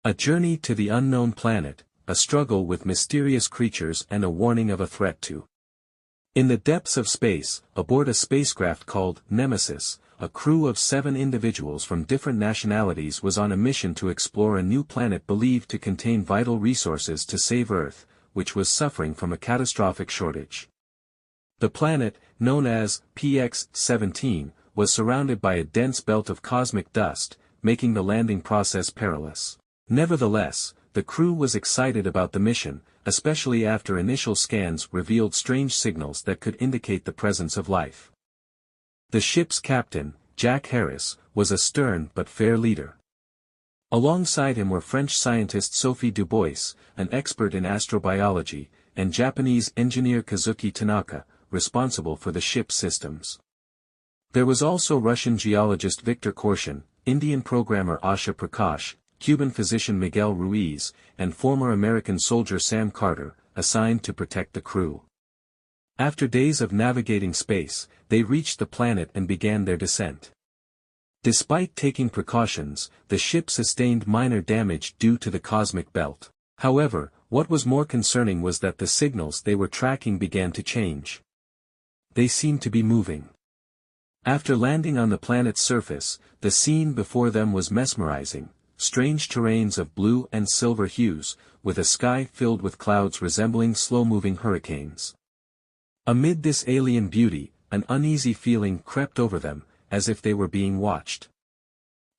A journey to the unknown planet, a struggle with mysterious creatures and a warning of a threat to. In the depths of space, aboard a spacecraft called Nemesis, a crew of 7 individuals from different nationalities was on a mission to explore a new planet believed to contain vital resources to save Earth, which was suffering from a catastrophic shortage. The planet, known as PX-17, was surrounded by a dense belt of cosmic dust, making the landing process perilous. Nevertheless, the crew was excited about the mission, especially after initial scans revealed strange signals that could indicate the presence of life. The ship's captain, Jack Harris, was a stern but fair leader. Alongside him were French scientist Sophie Dubois, an expert in astrobiology, and Japanese engineer Kazuki Tanaka, responsible for the ship's systems. There was also Russian geologist Viktor Korshin, Indian programmer Asha Prakash, Cuban physician Miguel Ruiz, and former American soldier Sam Carter, assigned to protect the crew. After days of navigating space, they reached the planet and began their descent. Despite taking precautions, the ship sustained minor damage due to the cosmic belt. However, what was more concerning was that the signals they were tracking began to change. They seemed to be moving. After landing on the planet's surface, the scene before them was mesmerizing. Strange terrains of blue and silver hues, with a sky filled with clouds resembling slow-moving hurricanes. Amid this alien beauty, an uneasy feeling crept over them, as if they were being watched.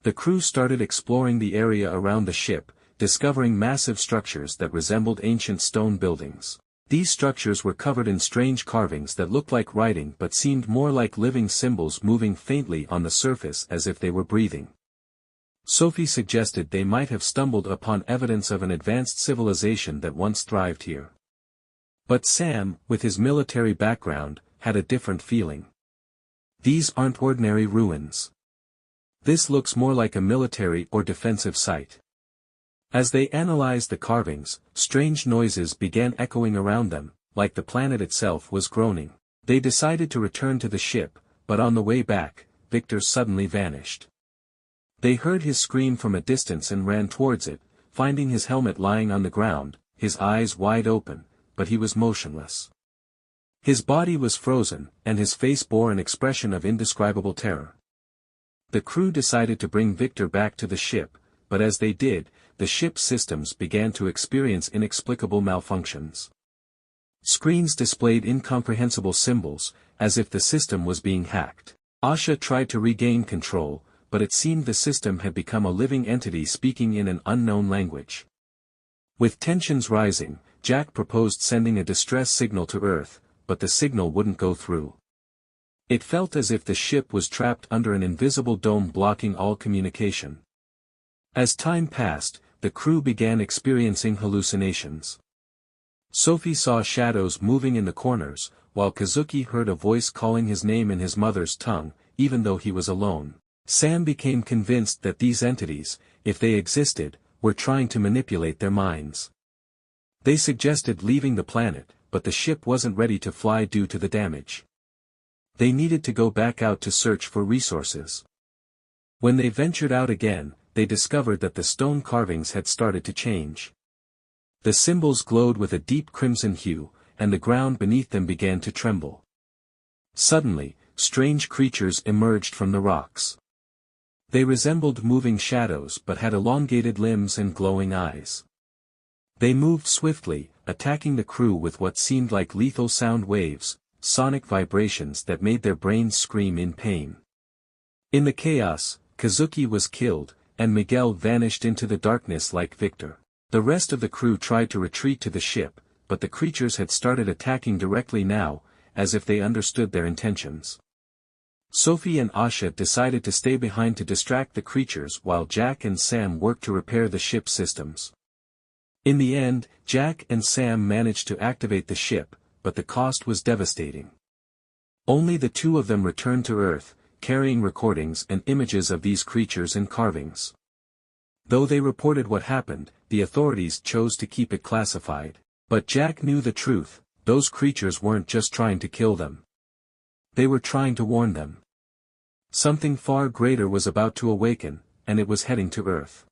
The crew started exploring the area around the ship, discovering massive structures that resembled ancient stone buildings. These structures were covered in strange carvings that looked like writing but seemed more like living symbols moving faintly on the surface as if they were breathing. Sophie suggested they might have stumbled upon evidence of an advanced civilization that once thrived here. But Sam, with his military background, had a different feeling. These aren't ordinary ruins. This looks more like a military or defensive site. As they analyzed the carvings, strange noises began echoing around them, like the planet itself was groaning. They decided to return to the ship, but on the way back, Victor suddenly vanished. They heard his scream from a distance and ran towards it, finding his helmet lying on the ground, his eyes wide open, but he was motionless. His body was frozen, and his face bore an expression of indescribable terror. The crew decided to bring Victor back to the ship, but as they did, the ship's systems began to experience inexplicable malfunctions. Screens displayed incomprehensible symbols, as if the system was being hacked. Asha tried to regain control, but it seemed the system had become a living entity speaking in an unknown language. With tensions rising, Jack proposed sending a distress signal to Earth, but the signal wouldn't go through. It felt as if the ship was trapped under an invisible dome blocking all communication. As time passed, the crew began experiencing hallucinations. Sophie saw shadows moving in the corners, while Kazuki heard a voice calling his name in his mother's tongue, even though he was alone. Sam became convinced that these entities, if they existed, were trying to manipulate their minds. They suggested leaving the planet, but the ship wasn't ready to fly due to the damage. They needed to go back out to search for resources. When they ventured out again, they discovered that the stone carvings had started to change. The symbols glowed with a deep crimson hue, and the ground beneath them began to tremble. Suddenly, strange creatures emerged from the rocks. They resembled moving shadows but had elongated limbs and glowing eyes. They moved swiftly, attacking the crew with what seemed like lethal sound waves, sonic vibrations that made their brains scream in pain. In the chaos, Kazuki was killed, and Miguel vanished into the darkness like Victor. The rest of the crew tried to retreat to the ship, but the creatures had started attacking directly now, as if they understood their intentions. Sophie and Asha decided to stay behind to distract the creatures while Jack and Sam worked to repair the ship's systems. In the end, Jack and Sam managed to activate the ship, but the cost was devastating. Only the two of them returned to Earth, carrying recordings and images of these creatures and carvings. Though they reported what happened, the authorities chose to keep it classified. But Jack knew the truth, those creatures weren't just trying to kill them. They were trying to warn them. Something far greater was about to awaken, and it was heading to Earth.